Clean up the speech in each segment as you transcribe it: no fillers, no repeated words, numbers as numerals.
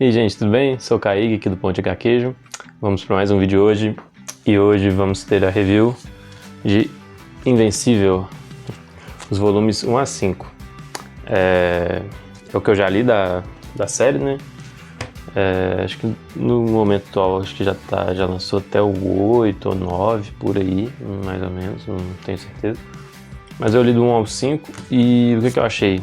E aí, gente, tudo bem? Sou o Kaique aqui do Ponte HQ. Vamos para mais um vídeo hoje. E hoje vamos ter a review de Invencível, os volumes 1 a 5. É o que eu já li da série, né? Acho que no momento atual acho que já lançou até o 8 ou 9, por aí, mais ou menos, não tenho certeza. Mas eu li do 1 ao 5 e o que eu achei?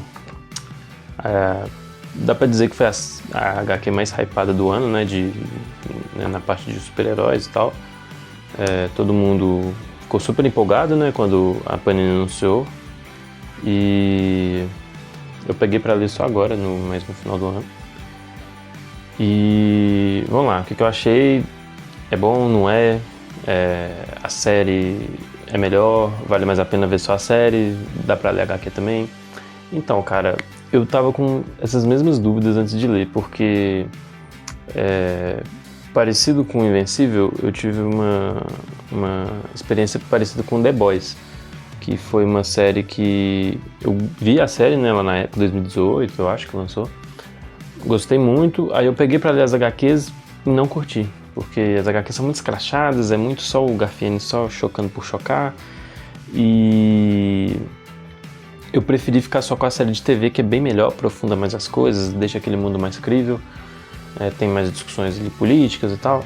Dá pra dizer que foi a HQ mais hypada do ano, né, na parte de super-heróis e tal. Todo mundo ficou super empolgado, né, quando a Panini anunciou. E eu peguei pra ler só agora, mais no final do ano. E vamos lá, o que eu achei? É bom, não é? A série é melhor? Vale mais a pena ver só a série? Dá pra ler a HQ também? Então, cara, eu tava com essas mesmas dúvidas antes de ler, porque parecido com Invencível, eu tive uma experiência parecida com The Boys, que foi uma série que eu vi a série, né, lá na época, 2018, eu acho que lançou. Gostei muito, aí eu peguei pra ler as HQs e não curti, porque as HQs são muito escrachadas, é muito só o Garfiene só chocando por chocar, e eu preferi ficar só com a série de TV, que é bem melhor, aprofunda mais as coisas, deixa aquele mundo mais crível, tem mais discussões ali políticas e tal.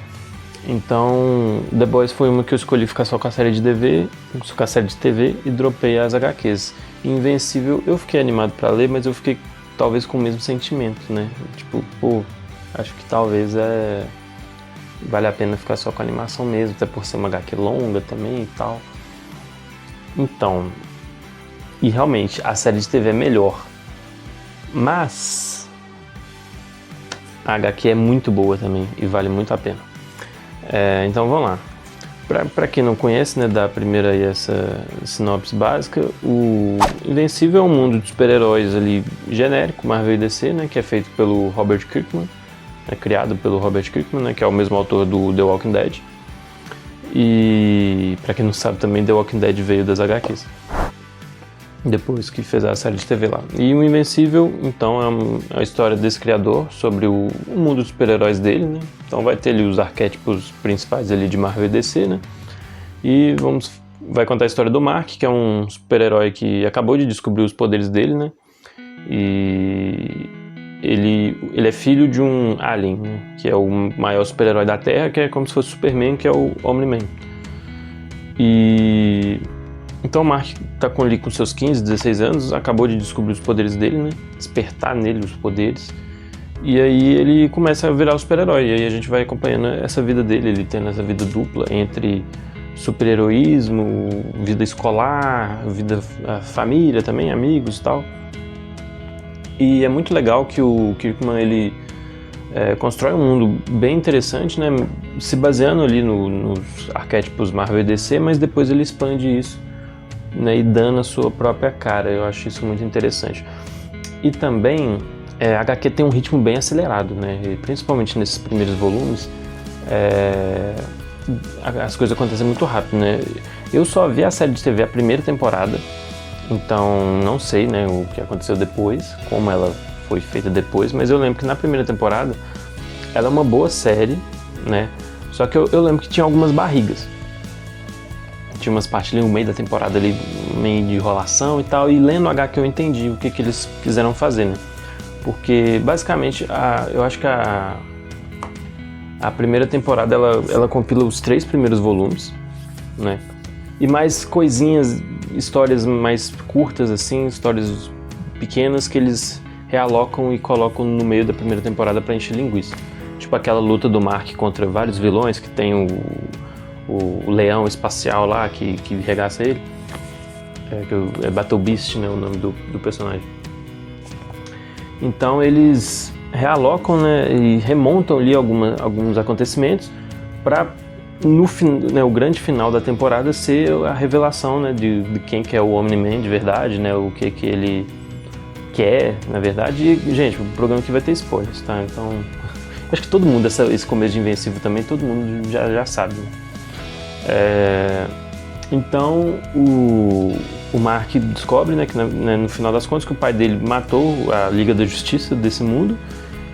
Então, The Boys foi uma que eu escolhi ficar só com a série de TV e dropei as HQs. Invencível, eu fiquei animado pra ler, mas eu fiquei talvez com o mesmo sentimento, né? Tipo, acho que talvez vale a pena ficar só com a animação mesmo, até por ser uma HQ longa também e tal. Então, e realmente, a série de TV é melhor, mas a HQ é muito boa também e vale muito a pena. Então vamos lá. Pra quem não conhece, né, da primeira aí essa sinopse básica, o Invencível é um mundo de super-heróis ali genérico, Marvel e DC, né, que é feito pelo Robert Kirkman, criado pelo Robert Kirkman, né, que é o mesmo autor do The Walking Dead. E pra quem não sabe também, The Walking Dead veio das HQs, depois que fez a série de TV lá. E o Invencível, então, é a história desse criador sobre o mundo dos super-heróis dele, né? Então vai ter ali os arquétipos principais ali de Marvel e DC, né? E vai contar a história do Mark, que é um super-herói que acabou de descobrir os poderes dele, né? E ele é filho de um alien, né? Que é o maior super-herói da Terra, que é como se fosse Superman, que é o Omni-Man. Então o Mark tá com seus 15, 16 anos, acabou de descobrir os poderes dele, né? Despertar nele os poderes. E aí ele começa a virar o super-herói. E aí a gente vai acompanhando essa vida dele, ele tendo essa vida dupla entre super-heroísmo, vida escolar, vida família também, amigos e tal. E é muito legal que o Kirkman, ele constrói um mundo bem interessante, né? Se baseando ali nos arquétipos Marvel e DC, mas depois ele expande isso, né, e dando a sua própria cara. Eu acho isso muito interessante. E também a HQ tem um ritmo bem acelerado, né? E principalmente nesses primeiros volumes, as coisas acontecem muito rápido, né? Eu só vi a série de TV a primeira temporada, então não sei, né, o que aconteceu depois, como ela foi feita depois, mas eu lembro que na primeira temporada ela é uma boa série, né? Só que eu lembro que tinha algumas barrigas. Tinha umas partes ali no meio da temporada ali, meio de enrolação e tal, e lendo o HQ eu entendi o que eles quiseram fazer, né? Porque basicamente eu acho que a primeira temporada ela compila os 3 primeiros volumes, né? E mais coisinhas, histórias mais curtas assim, histórias pequenas que eles realocam e colocam no meio da primeira temporada para encher linguiça. Tipo aquela luta do Mark contra vários vilões, que tem o leão espacial lá que regaça ele, é Battle Beast, né, o nome do personagem. Então eles realocam, né, e remontam ali alguns acontecimentos para o grande final da temporada ser a revelação, né, de quem que é o Omni-Man de verdade, né, o que ele quer, na verdade. E, gente, o programa aqui vai ter spoilers, tá? Então acho que todo mundo, esse começo de Invencível também, todo mundo já sabe, né? Então o Mark descobre, né, que no final das contas que o pai dele matou a Liga da Justiça desse mundo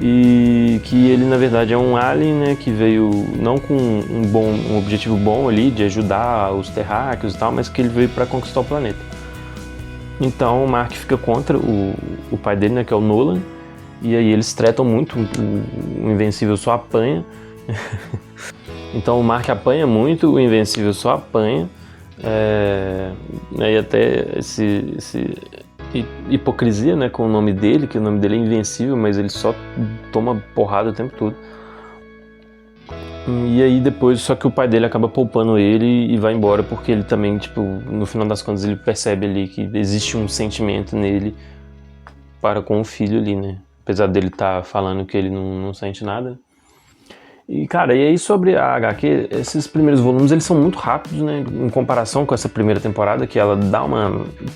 e que ele na verdade é um alien, né, que veio não com um objetivo bom ali de ajudar os terráqueos e tal, mas que ele veio para conquistar o planeta. Então o Mark fica contra o pai dele, né, que é o Nolan, e aí eles tretam muito, o Invencível só apanha. Então o Mark apanha muito, o Invencível só apanha, e até esse hipocrisia, né, com o nome dele, que o nome dele é Invencível, mas ele só toma porrada o tempo todo. E aí depois, só que o pai dele acaba poupando ele e vai embora, porque ele também, tipo, no final das contas ele percebe ali que existe um sentimento nele para com o filho ali, né, apesar dele estar falando que ele não sente nada. E, cara, e aí sobre a HQ, esses primeiros volumes, eles são muito rápidos, né, em comparação com essa primeira temporada, que ela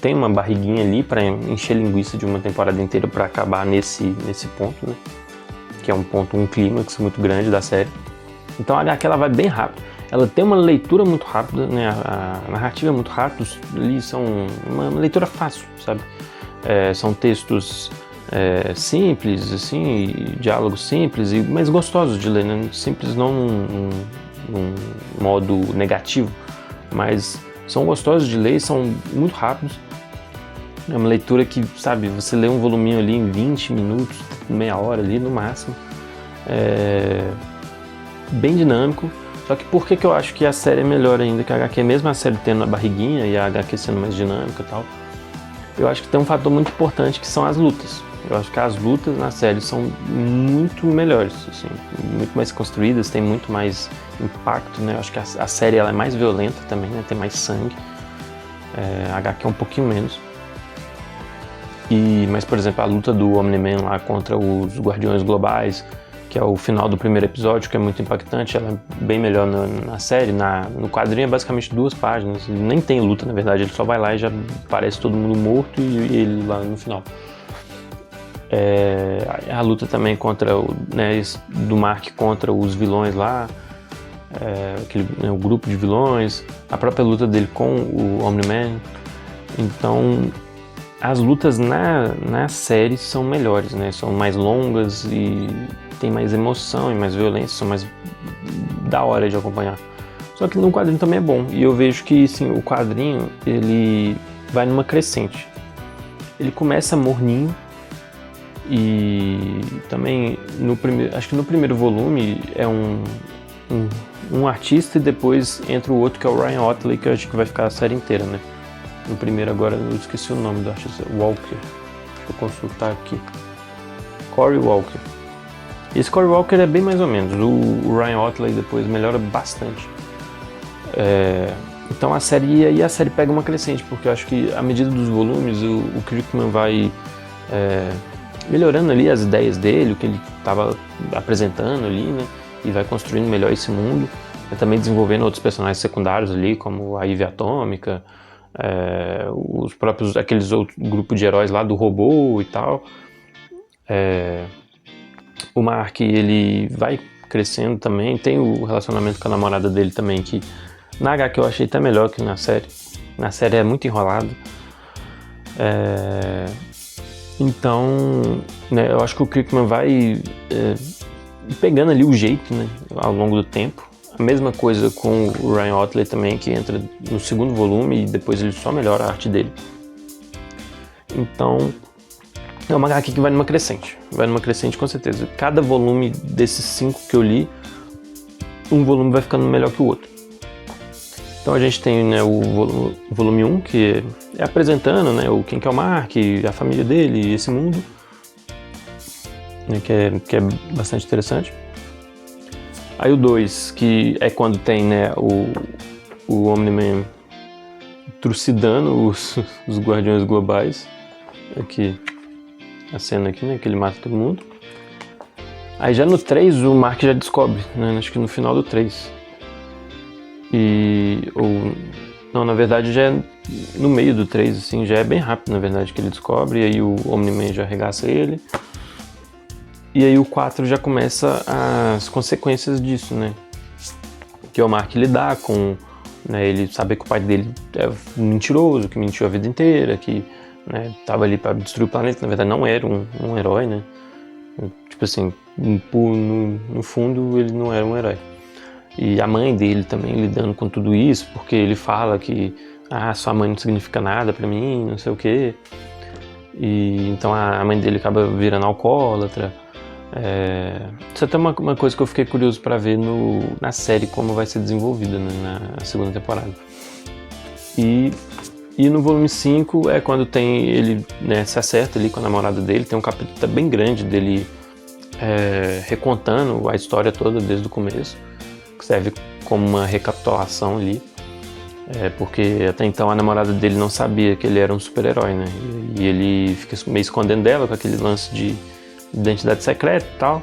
tem uma barriguinha ali pra encher linguiça de uma temporada inteira pra acabar nesse ponto, né, que é um clímax muito grande da série. Então a HQ, ela vai bem rápido. Ela tem uma leitura muito rápida, né, a narrativa é muito rápida, ali são uma leitura fácil, sabe? São textos simples, assim, diálogos simples, mas gostosos de ler, né? Simples não num modo negativo, mas são gostosos de ler e são muito rápidos. É uma leitura que, sabe, você lê um voluminho ali em 20 minutos, meia hora ali no máximo. Bem dinâmico. Só que por que eu acho que a série é melhor ainda que a HQ, mesmo a série tendo a barriguinha e a HQ sendo mais dinâmica e tal? Eu acho que tem um fator muito importante que são as lutas. Eu acho que as lutas na série são muito melhores, assim, muito mais construídas, tem muito mais impacto, né? Eu acho que a série ela é mais violenta também, né? Tem mais sangue. A HQ é um pouquinho menos. Mas, por exemplo, a luta do Omni-Man lá contra os Guardiões Globais, que é o final do primeiro episódio, que é muito impactante, ela é bem melhor na série. No quadrinho é basicamente 2 páginas, nem tem luta, na verdade, ele só vai lá e já parece todo mundo morto e ele lá no final. A luta também contra do Mark contra os vilões lá, o grupo de vilões, a própria luta dele com o Omni-Man. Então as lutas na série são melhores, né? São mais longas e tem mais emoção e mais violência, são mais da hora de acompanhar. Só que no quadrinho também é bom, e eu vejo que sim, o quadrinho ele vai numa crescente. Ele começa morninho e também acho que no primeiro volume é um artista e depois entra o outro que é o Ryan Ottley, que eu acho que vai ficar a série inteira, né? No primeiro agora eu esqueci o nome do artista, Walker, deixa eu consultar aqui, Cory Walker. Esse Cory Walker é bem mais ou menos, o Ryan Ottley depois melhora bastante. Então a série pega uma crescente, porque eu acho que à medida dos volumes o Kirkman vai melhorando ali as ideias dele, o que ele estava apresentando ali, né, e vai construindo melhor esse mundo, também desenvolvendo outros personagens secundários ali, como a Ivy Atômica, os próprios, aqueles outros grupos de heróis lá do robô e tal. O Mark, ele vai crescendo também, tem o relacionamento com a namorada dele também, que na HQ eu achei até melhor que na série. Na série é muito enrolado. Então, né, eu acho que o Kirkman vai pegando ali o jeito, né, ao longo do tempo. A mesma coisa com o Ryan Ottley também, que entra no segundo volume e depois ele só melhora a arte dele. Então, é uma HQ que vai numa crescente com certeza. Cada volume desses 5 que eu li, um volume vai ficando melhor que o outro. Então a gente tem, né, o volume 1, que é apresentando, né, quem que é o Mark, a família dele, esse mundo, né, que é bastante interessante. Aí o 2, que é quando tem, né, o Omni-Man trucidando os Guardiões Globais. Aqui, a cena aqui, né, que ele mata todo mundo. Aí já no 3 o Mark já descobre, né, acho que no final do 3. Não, na verdade já é no meio do 3, assim, já é bem rápido, na verdade, que ele descobre, e aí o Omni-Man já arregaça ele. E aí o 4 já começa as consequências disso, né? Que é o Mark lidar com, né, ele saber que o pai dele é mentiroso, que mentiu a vida inteira, que, né, tava ali para destruir o planeta, na verdade não era um herói, né? Tipo assim, no fundo ele não era um herói. E a mãe dele também lidando com tudo isso, porque ele fala que sua mãe não significa nada pra mim, não sei o quê. E então a mãe dele acaba virando alcoólatra. Isso é até uma coisa que eu fiquei curioso pra ver na série, como vai ser desenvolvida, né, na segunda temporada. E no volume 5 é quando tem ele, né, se acerta ali com a namorada dele, tem um capítulo bem grande dele recontando a história toda desde o começo, que serve como uma recapitulação ali, porque até então a namorada dele não sabia que ele era um super-herói, né, e ele fica meio escondendo dela com aquele lance de identidade secreta e tal,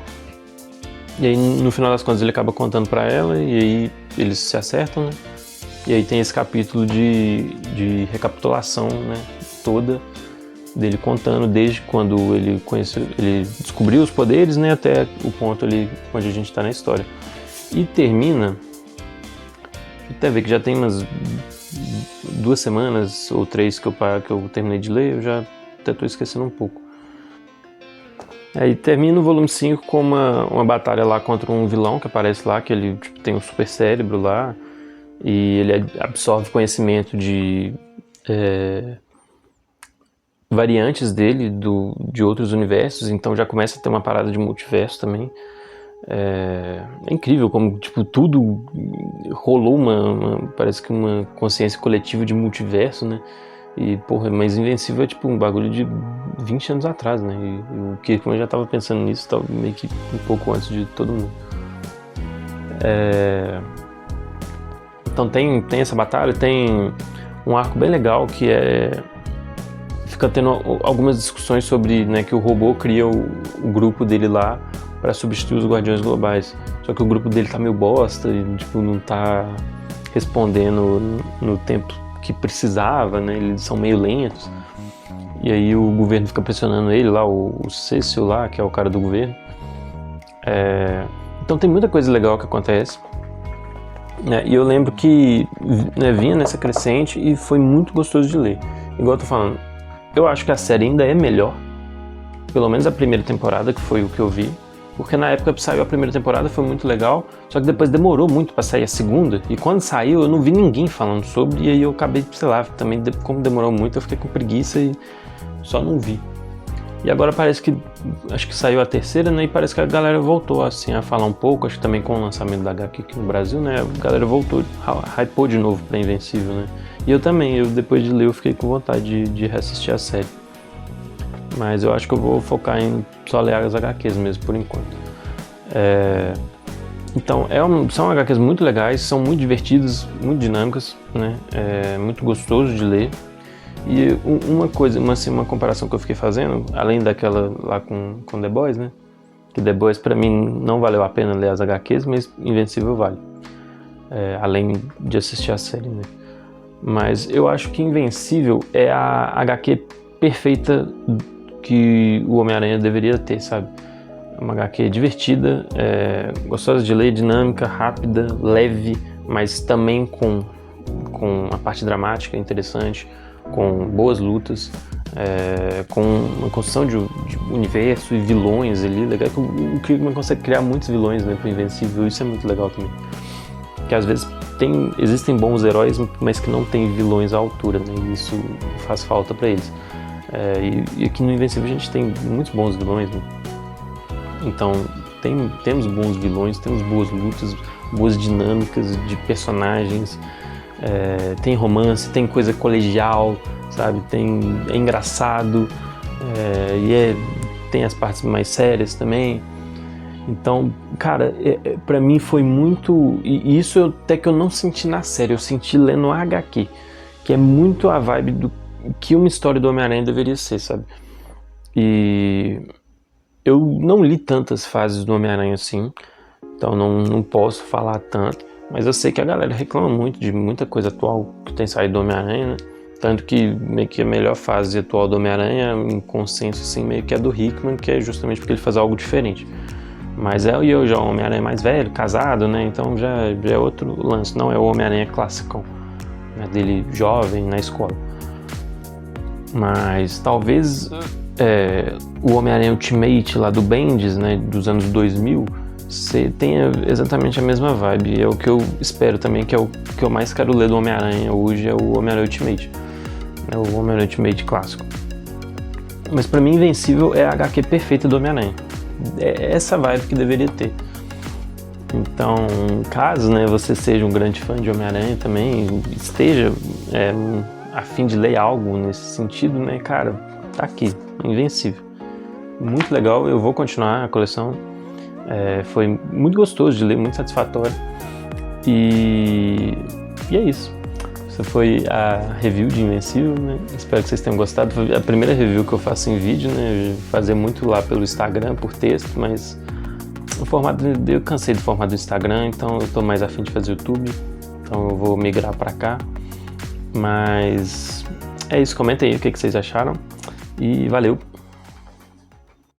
e aí no final das contas ele acaba contando pra ela, e aí eles se acertam, né, e aí tem esse capítulo de recapitulação, né, toda, dele contando desde quando ele descobriu os poderes, né, até o ponto ali onde a gente tá na história. E termina, até ver que já tem umas 2 semanas ou 3 que eu terminei de ler, eu já até tô esquecendo um pouco. Aí termina o volume 5 com uma batalha lá contra um vilão que aparece lá, que ele tipo, tem um super cérebro lá, e ele absorve conhecimento de variantes dele de outros universos, então já começa a ter uma parada de multiverso também. É incrível como tipo, tudo rolou parece que uma consciência coletiva de multiverso, né? E porra, mas Invencível é tipo um bagulho de 20 anos atrás, né? E o Kirkman já tava pensando nisso meio que um pouco antes de todo mundo. Então tem essa batalha, tem um arco bem legal que fica tendo algumas discussões sobre, né, que o robô cria o grupo dele lá para substituir os Guardiões Globais. Só que o grupo dele tá meio bosta e tipo, não tá respondendo no tempo que precisava, né? Eles são meio lentos. E aí o governo fica pressionando ele lá, o Cecil lá, que é o cara do governo. Então tem muita coisa legal que acontece. E eu lembro que, né, vinha nessa crescente e foi muito gostoso de ler. Igual eu tô falando, eu acho que a série ainda é melhor, pelo menos a primeira temporada, que foi o que eu vi, porque na época que saiu a primeira temporada foi muito legal, só que depois demorou muito pra sair a segunda, e quando saiu eu não vi ninguém falando sobre, e aí eu acabei, sei lá, também como demorou muito eu fiquei com preguiça e só não vi. E agora parece que, acho que saiu a terceira, né, e parece que a galera voltou assim a falar um pouco, acho que também com o lançamento da HQ aqui no Brasil, né, a galera voltou, hypou de novo pra Invencível, né. E eu também, depois de ler eu fiquei com vontade de reassistir a série. Mas eu acho que eu vou focar em só ler as HQs mesmo, por enquanto. Então, são HQs muito legais, são muito divertidas, muito dinâmicas, né, muito gostoso de ler. E uma comparação que eu fiquei fazendo, além daquela lá com The Boys, né? Que The Boys pra mim não valeu a pena ler as HQs, mas Invencível vale. Além de assistir a série, né? Mas eu acho que Invencível é a HQ perfeita que o Homem-Aranha deveria ter, sabe? É uma HQ divertida, gostosa de ler, dinâmica, rápida, leve, mas também com a parte dramática interessante, com boas lutas, com uma construção de universo e vilões ali. Legal que o Kirkman consegue criar muitos vilões, né, pro Invencível, isso é muito legal também. Que às vezes existem bons heróis, mas que não tem vilões à altura, né, e isso faz falta pra eles. E aqui no Invencível a gente tem muitos bons vilões, né? Então temos bons vilões, temos boas lutas, boas dinâmicas de personagens. Tem romance, tem coisa colegial, sabe? É engraçado, tem as partes mais sérias também. Então, cara, pra mim foi muito... E isso até que eu não senti na série, eu senti lendo a HQ, que é muito a vibe do que uma história do Homem-Aranha deveria ser, sabe? E eu não li tantas fases do Homem-Aranha assim, então não posso falar tanto. Mas eu sei que a galera reclama muito de muita coisa atual que tem saído do Homem-Aranha, né? Tanto que meio que a melhor fase atual do Homem-Aranha, em consenso, assim, meio que é do Hickman, que é justamente porque ele faz algo diferente. Mas eu já o Homem-Aranha mais velho, casado, né? Então já é outro lance, não é o Homem-Aranha clássico, né? Dele jovem, na escola. Mas talvez o Homem-Aranha Ultimate lá do Bendis, né, dos anos 2000, você tenha exatamente a mesma vibe. É o que eu espero também, que é o que eu mais quero ler do Homem-Aranha hoje, é o Homem-Aranha Ultimate, né, o Homem-Aranha Ultimate clássico. Mas pra mim, Invencível é a HQ perfeita do Homem-Aranha. É essa vibe que deveria ter. Então, caso, né, você seja um grande fã de Homem-Aranha também, esteja a fim de ler algo nesse sentido, né, cara, tá aqui, Invencível. Muito legal, eu vou continuar a coleção. Foi muito gostoso de ler, muito satisfatório. E é isso. Essa foi a review de Invencível, né? Espero que vocês tenham gostado. Foi a primeira review que eu faço em vídeo, né? Eu fazer muito lá pelo Instagram, por texto, mas o formato, eu cansei do formato do Instagram, então eu tô mais afim de fazer YouTube. Então eu vou migrar pra cá. Mas é isso, comentem aí o que vocês acharam. E valeu!